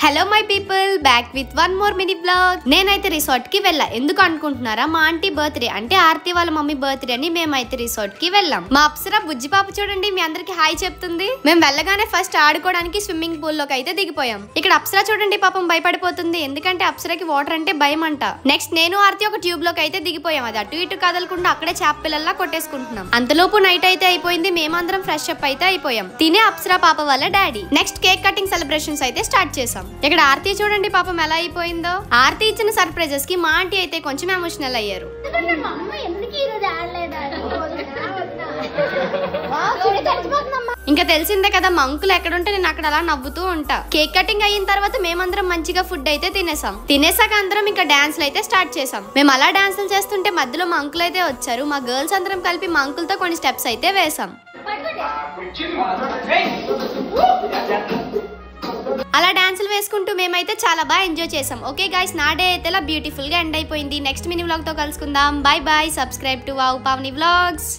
Hello my people, back with one more mini blog. నేనైతే resort కి వెళ్ళా. ఎందుకు అనుకుంటున్నారా? మా ఆంటీ బర్త్డే అంటే ఆర్తి వాళ్ళ మమ్మీ బర్త్డే అని మేమైతే రిసార్ట్ కి వెళ్ళాం. మా అప్సరా బుజ్జి పాప చూడండి మీ అందరికి హాయ్ చెప్తుంది. మేము వెళ్ళగానే ఫస్ట్ ఆడుకోవడానికి స్విమ్మింగ్ పూల్ లోకి అయితే దిగిపోయాం. ఇక్కడ అప్సరా చూడండి పాపం భయపడిపోతుంది, ఎందుకంటే అప్సరాకి వాటర్ అంటే భయం అంట. నెక్స్ట్ నేను ఆర్తి ఒక ట్యూబ్ లోకి అయితే దిగిపోయాం. అది అటు ఇటు కదలకుండా అక్కడే చేప పిల్లల్లా కొట్టేసుకుంటున్నాం. అంతలోపు నైట్ అయితే అయిపోయింది. మేమందరం ఫ్రెష్ అప్ అయితే అయిపోయాం. తినే అప్సరా పాప వాళ్ళ daddy. Next cake cutting celebrations అయితే స్టార్ట్ చేసాం. ఇక్కడ ఆర్తి చూడండి పాపం ఎలా అయిపోయిందో. ఆర్తి ఇచ్చిన సర్ప్రైజెస్ కి మా ఆంటీ అయితే కొంచెం ఎమోషనల్ అయ్యారు. ఇంకా తెలిసిందే కదా, మా అంకుల్ ఎక్కడుంటే నేను అక్కడ అలా నవ్వుతూ ఉంటా. కేక్ కటింగ్ అయిన తర్వాత మేమందరం మంచిగా ఫుడ్ అయితే తినేసాక అందరం ఇంకా డాన్స్లు అయితే స్టార్ట్ చేసాం. మేము అలా డాన్సులు చేస్తుంటే మధ్యలో మా అంకుల్ అయితే వచ్చారు. మా గర్ల్స్ అందరం కలిపి మా అంకుల్ తో కొన్ని స్టెప్స్ అయితే వేసాం. అలా డాన్సులు వేసుకుంటూ మేమైతే చాలా బాగా ఎంజాయ్ చేసాం. ఓకే గైస్, నా డే అయితే ఇలా బ్యూటిఫుల్ గా ఎండ్ అయిపోయింది. నెక్స్ట్ మినీ వ్లాగ్ తో కలుసుకుందాం. By by. Subscribe to wow Pavani vlogs.